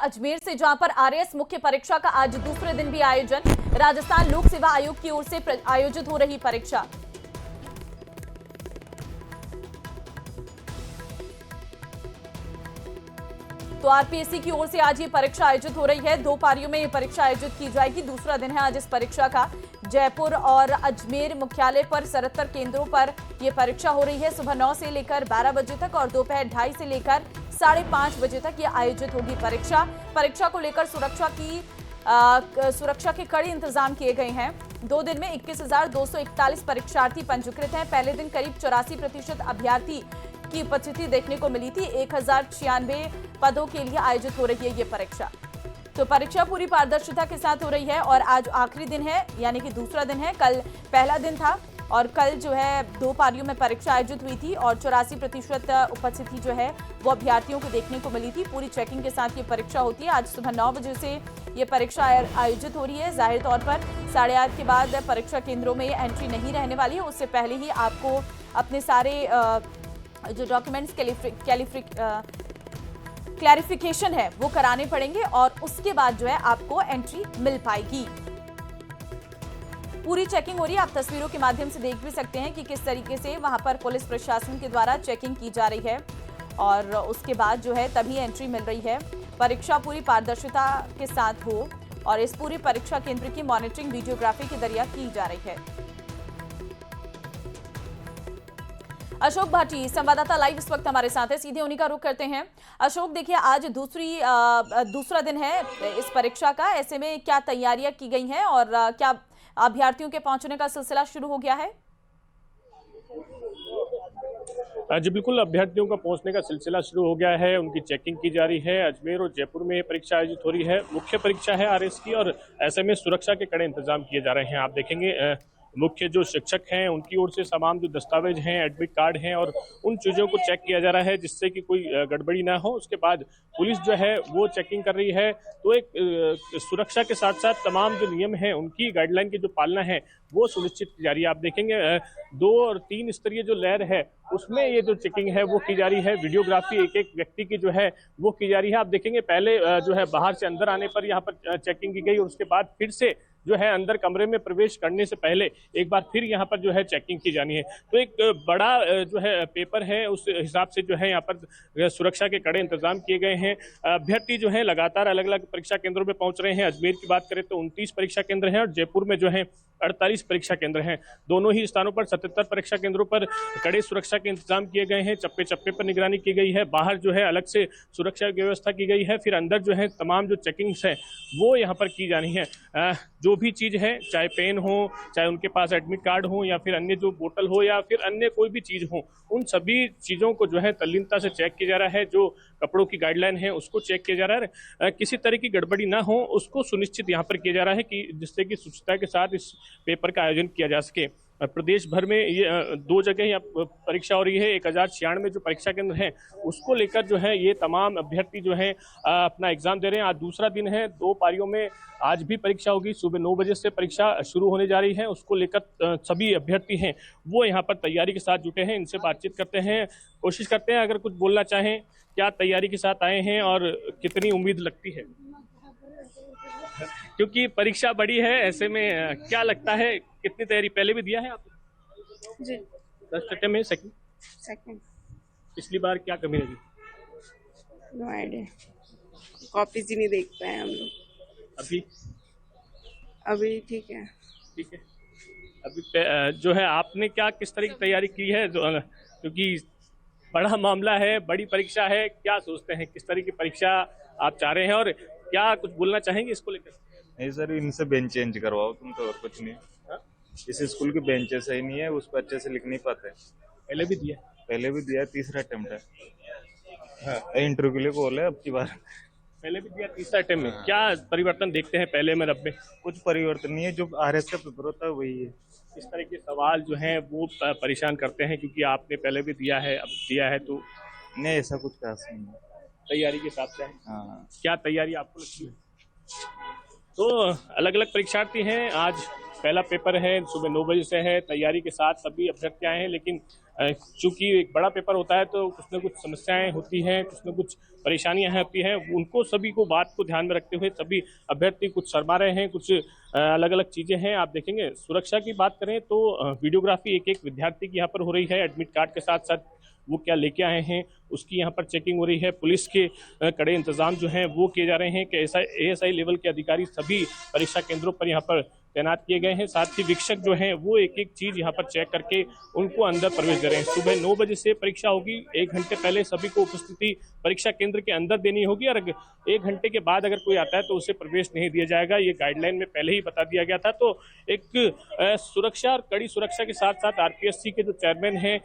अजमेर से, जहां पर आरएएस मुख्य परीक्षा का आज दूसरे दिन भी आयोजन। राजस्थान लोक सेवा आयोग की ओर से आयोजित हो रही परीक्षा। तो आरपीएससी की ओर से आज ये परीक्षा आयोजित हो रही है। 2 पारियों में ये परीक्षा आयोजित की जाएगी। दूसरा दिन है आज इस परीक्षा का। जयपुर और अजमेर मुख्यालय पर 77 केंद्रों पर यह परीक्षा हो रही है। सुबह 9 से लेकर 12 बजे तक और दोपहर 2:30 से लेकर 5:30 बजे तक ये आयोजित होगी परीक्षा। परीक्षा को लेकर सुरक्षा के कड़े इंतजाम किए गए हैं। 2 दिन में 21,241 परीक्षार्थी पंजीकृत हैं। पहले दिन करीब 84% अभ्यर्थी की उपस्थिति देखने को मिली थी। 1096 पदों के लिए आयोजित हो रही है ये परीक्षा। तो परीक्षा पूरी पारदर्शिता के साथ हो रही है और आज आखिरी दिन है, यानी कि दूसरा दिन है। कल पहला दिन था और कल जो है 2 पारियों में परीक्षा आयोजित हुई थी और 84% उपस्थिति जो है वो अभ्यर्थियों को देखने को मिली थी। पूरी चेकिंग के साथ ये परीक्षा होती है। आज सुबह 9 बजे से ये परीक्षा आयोजित हो रही है। जाहिर तौर पर 8:30 के बाद परीक्षा केंद्रों में एंट्री नहीं रहने वाली है। उससे पहले ही आपको अपने सारे जो डॉक्यूमेंट्स क्लैरिफिकेशन है वो कराने पड़ेंगे और उसके बाद जो है आपको एंट्री मिल पाएगी। पूरी चेकिंग हो रही है। आप तस्वीरों के माध्यम से देख भी सकते हैं कि किस तरीके से वहां पर पुलिस प्रशासन के द्वारा चेकिंग की जा रही है और उसके बाद जो है तभी एंट्री मिल रही है। परीक्षा पूरी पारदर्शिता के साथ हो और इस पूरी परीक्षा केंद्र की मॉनिटरिंग वीडियोग्राफी के जरिए की जा रही है। अशोक भाटी संवाददाता लाइव इस वक्त हमारे साथ है, सीधे उन्हीं का रुख करते हैं। अशोक, देखिए आज दूसरा दिन है इस परीक्षा का, ऐसे में क्या तैयारियां की गई हैं और क्या अभ्यर्थियों के पहुंचने का सिलसिला शुरू हो गया है? जी बिल्कुल, अभ्यर्थियों का पहुंचने का सिलसिला शुरू हो गया है। उनकी चेकिंग की जा रही है। अजमेर और जयपुर में परीक्षा आयोजित हो रही है। मुख्य परीक्षा है आरएएस की और ऐसे में सुरक्षा के कड़े इंतजाम किए जा रहे हैं। आप देखेंगे मुख्य जो शिक्षक हैं उनकी ओर से तमाम जो दस्तावेज हैं, एडमिट कार्ड हैं और उन चीज़ों को चेक किया जा रहा है जिससे कि कोई गड़बड़ी ना हो। उसके बाद पुलिस जो है वो चेकिंग कर रही है। तो एक सुरक्षा के साथ साथ तमाम जो नियम हैं उनकी गाइडलाइन की जो पालना है वो सुनिश्चित की जा रही है। आप देखेंगे 2 और 3 स्तरीय जो लेयर है उसमें ये जो चेकिंग है वो की जा रही है। वीडियोग्राफी एक एक व्यक्ति की जो है वो की जा रही है। आप देखेंगे पहले जो है बाहर से अंदर आने पर यहाँ पर चेकिंग की गई और उसके बाद फिर से जो है अंदर कमरे में प्रवेश करने से पहले एक बार फिर यहाँ पर जो है चेकिंग की जानी है। तो एक बड़ा जो है पेपर है, उस हिसाब से जो है यहाँ पर सुरक्षा के कड़े इंतजाम किए गए हैं। अभ्यर्थी जो है लगातार अलग अलग परीक्षा केंद्रों में पहुंच रहे हैं। अजमेर की बात करें तो 29 परीक्षा केंद्र हैं और जयपुर में जो है 48 परीक्षा केंद्र हैं। दोनों ही स्थानों पर 77 परीक्षा केंद्रों पर कड़े सुरक्षा के इंतजाम किए गए हैं। चप्पे चप्पे पर निगरानी की गई है। बाहर जो है अलग से सुरक्षा की व्यवस्था की गई है। फिर अंदर जो है तमाम जो चेकिंग्स है वो यहाँ पर की जानी है। जो भी चीज़ है, चाहे पेन हो, चाहे उनके पास एडमिट कार्ड हो या फिर अन्य जो बोतल हो या फिर अन्य कोई भी चीज़ हो, उन सभी चीज़ों को जो है तल्लीनता से चेक किया जा रहा है। जो कपड़ों की गाइडलाइन है उसको चेक किया जा रहा है। किसी तरह की गड़बड़ी ना हो उसको सुनिश्चित यहाँ पर किया जा रहा है कि जिससे कि स्वच्छता के साथ इस पेपर का आयोजन किया जा सके। प्रदेश भर में ये 2 जगह यहाँ परीक्षा हो रही है। 1096 जो परीक्षा केंद्र हैं उसको लेकर जो है ये तमाम अभ्यर्थी जो हैं अपना एग्जाम दे रहे हैं। आज दूसरा दिन है। 2 पारियों में आज भी परीक्षा होगी। सुबह 9 बजे से परीक्षा शुरू होने जा रही है। उसको लेकर सभी अभ्यर्थी हैं वो यहाँ पर तैयारी के साथ जुटे हैं। इनसे बातचीत करते हैं, कोशिश करते हैं अगर कुछ बोलना चाहें, क्या तैयारी के साथ आए हैं और कितनी उम्मीद लगती है, क्योंकि परीक्षा बड़ी है। ऐसे में क्या लगता है, कितनी तैयारी पहले भी दिया है आपने? जी 10 अटेम्प्ट में सेकंड। पिछली बार क्या कमी रही? नो आइडिया, कॉपीज ही नहीं देख पाए हम लोग। अभी ठीक है। अभी जो है आपने क्या किस तरह की तैयारी की है, क्योंकि बड़ा मामला है, बड़ी परीक्षा है, क्या सोचते हैं किस तरह की परीक्षा आप चाह रहे हैं और क्या कुछ बोलना चाहेंगे इसको लेकर? नहीं सर, इनसे बेंच चेंज करवाओ तुम तो, और कुछ नहीं। इस स्कूल की बेंचेस सही नहीं है, उस पर अच्छे से लिख नहीं पाते। पहले भी दिया? तीसरा अटेम्प्ट है। इंटरव्यू के लिए कॉल है अब की बार। पहले भी दिया, तीसरा अटेम्प्ट में। क्या परिवर्तन देखते हैं पहले में अब में? कुछ परिवर्तन नहीं है, जो आरएस का पेपर होता है वही है। इस तरह के सवाल जो हैं वो परेशान करते हैं, क्योंकि आपने पहले भी दिया है, अब दिया है तो नहीं ऐसा कुछ खास नहीं है। तैयारी के साथ है। हाँ। क्या तैयारी आपको लगती है? तो अलग अलग परीक्षार्थी हैं। आज पहला पेपर है, सुबह 9 बजे से है, तैयारी के साथ सभी अभ्यर्थी आए हैं, लेकिन चूंकि एक बड़ा पेपर होता है तो कुछ न कुछ समस्याएं होती हैं, कुछ न कुछ परेशानियां होती हैं, उनको सभी को बात को ध्यान में रखते हुए सभी अभ्यर्थी कुछ शर्मा रहे हैं, कुछ अलग अलग चीजें हैं। आप देखेंगे सुरक्षा की बात करें तो वीडियोग्राफी एक एक विद्यार्थी की यहाँ पर हो रही है, एडमिट कार्ड के साथ साथ वो क्या लेके आए हैं उसकी यहाँ पर चेकिंग हो रही है। पुलिस के कड़े इंतजाम जो हैं वो किए जा रहे हैं कि ASI लेवल के अधिकारी सभी परीक्षा केंद्रों पर यहाँ पर तैनात किए गए हैं। साथ ही वीक्षक जो हैं वो एक एक चीज यहाँ पर चेक करके उनको अंदर प्रवेश दे रहे हैं। सुबह 9 बजे से परीक्षा होगी, 1 घंटे पहले सभी को उपस्थिति परीक्षा केंद्र के अंदर देनी होगी और 1 घंटे के बाद अगर कोई आता है तो उसे प्रवेश नहीं दिया जाएगा। ये गाइडलाइन में पहले ही बता दिया गया था। तो एक सुरक्षा और कड़ी सुरक्षा के साथ साथ RPSC के जो चेयरमैन हैं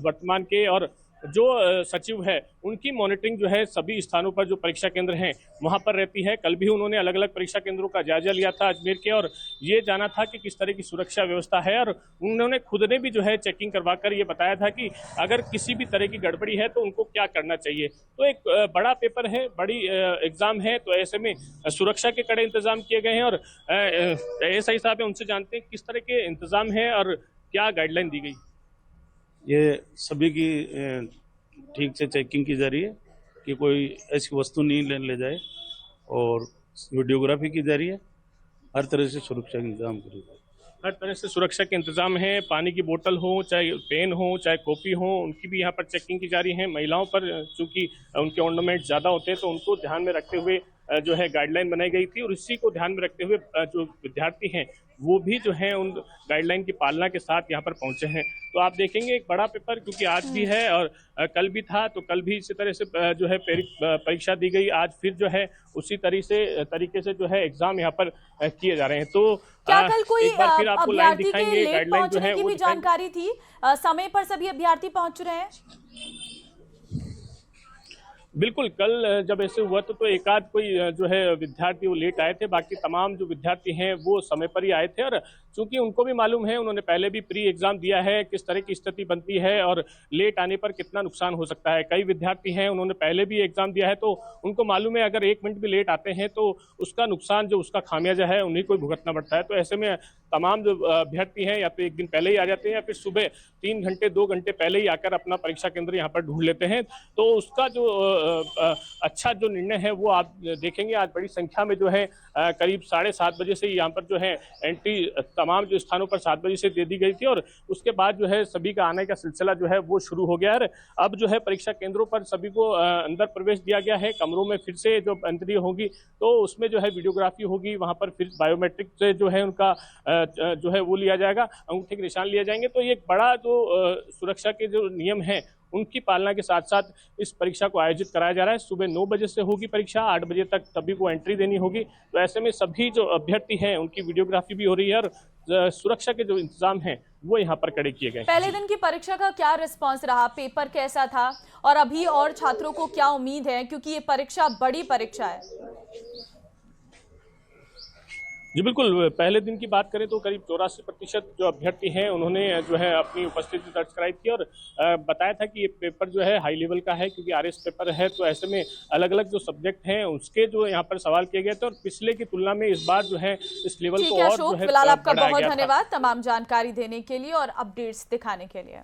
वर्तमान के और जो सचिव है उनकी मॉनिटरिंग जो है सभी स्थानों पर जो परीक्षा केंद्र हैं वहां पर रहती है। कल भी उन्होंने अलग अलग परीक्षा केंद्रों का जायजा लिया था अजमेर के और ये जाना था कि किस तरह की सुरक्षा व्यवस्था है और उन्होंने खुद ने भी जो है चेकिंग करवाकर ये बताया था कि अगर किसी भी तरह की गड़बड़ी है तो उनको क्या करना चाहिए। तो एक बड़ा पेपर है, बड़ी एग्जाम है, तो ऐसे में सुरक्षा के कड़े इंतजाम किए गए हैं और ASI साहब है उनसे जानते हैं किस तरह के इंतजाम है और क्या गाइडलाइन दी गई। ये सभी की ठीक से चेकिंग की जा रही है कि कोई ऐसी वस्तु नहीं ले जाए और वीडियोग्राफी की जा रही है। हर तरह से सुरक्षा के इंतजाम करें। हर तरह से सुरक्षा के इंतजाम है। पानी की बोतल हो, चाहे पेन हो, चाहे कॉपी हो, उनकी भी यहाँ पर चेकिंग की जा रही है। महिलाओं पर चूंकि उनके ऑर्नामेंट ज़्यादा होते हैं तो उनको ध्यान में रखते हुए जो है गाइडलाइन बनाई गई थी और इसी को ध्यान में रखते हुए जो विद्यार्थी हैं वो भी जो है उन गाइडलाइन की पालना के साथ यहाँ पर पहुंचे हैं। तो आप देखेंगे एक बड़ा पेपर क्योंकि आज भी है और कल भी था, तो कल भी इसी तरह से जो है परीक्षा दी गई। आज फिर जो है उसी तरीके से जो है एग्जाम यहाँ पर किए जा रहे हैं। तो क्या कल कोई एक बार फिर आपको लाइन दिखाएंगे, लेट पहुंचने की भी जानकारी थी? समय पर सभी अभ्यर्थी पहुंच रहे हैं? बिल्कुल, कल जब ऐसे हुआ तो एक आध कोई जो है विद्यार्थी वो लेट आए थे, बाकी तमाम जो विद्यार्थी हैं वो समय पर ही आए थे और चूंकि उनको भी मालूम है, उन्होंने पहले भी प्री एग्जाम दिया है, किस तरह की स्थिति बनती है और लेट आने पर कितना नुकसान हो सकता है। कई विद्यार्थी हैं उन्होंने पहले भी एग्जाम दिया है तो उनको मालूम है अगर 1 मिनट भी लेट आते हैं तो उसका नुकसान जो उसका खामियाजा है उन्हीं को भुगतना पड़ता है। तो ऐसे में तमाम जो अभ्यर्थी हैं या तो एक दिन पहले ही आ जाते हैं या फिर सुबह 3 घंटे 2 घंटे पहले ही आकर अपना परीक्षा केंद्र यहाँ पर ढूंढ लेते हैं। तो उसका जो अच्छा जो निर्णय है वो आप देखेंगे। आज बड़ी संख्या में जो है करीब 7:30 बजे से यहाँ पर जो है एंट्री तमाम जो स्थानों पर 7 बजे से दे दी गई थी और उसके बाद जो है सभी का आने का सिलसिला जो है वो शुरू हो गया है। अब जो है परीक्षा केंद्रों पर सभी को अंदर प्रवेश दिया गया है। कमरों में फिर से जो एंट्री होगी तो उसमें जो है वीडियोग्राफी होगी, वहाँ पर फिर बायोमेट्रिक से जो है उनका जो है वो लिया जाएगा, अंगूठे के निशान लिए जाएंगे। तो ये बड़ा जो सुरक्षा के जो नियम हैं उनकी पालना के साथ साथ इस परीक्षा को आयोजित कराया जा रहा है। सुबह 9 बजे से होगी परीक्षा, 8 बजे तक सभी को एंट्री देनी होगी। तो ऐसे में सभी जो अभ्यर्थी हैं उनकी वीडियोग्राफी भी हो रही है और सुरक्षा के जो इंतजाम हैं वो यहाँ पर कड़े किए गए। पहले दिन की परीक्षा का क्या रिस्पांस रहा? पेपर कैसा था और अभी और छात्रों को क्या उम्मीद है, क्योंकि ये परीक्षा बड़ी परीक्षा है? जी बिल्कुल, पहले दिन की बात करें तो करीब 84% जो अभ्यर्थी हैं उन्होंने जो है अपनी उपस्थिति दर्ज कराई थी और बताया था कि ये पेपर जो है हाई लेवल का है क्योंकि RS पेपर है। तो ऐसे में अलग अलग जो सब्जेक्ट हैं उसके जो यहाँ पर सवाल किए गए थे और पिछले की तुलना में इस बार जो है इस लेवल को और जो है फिलहाल आपका बहुत धन्यवाद तमाम जानकारी देने के लिए और अपडेट्स दिखाने के लिए।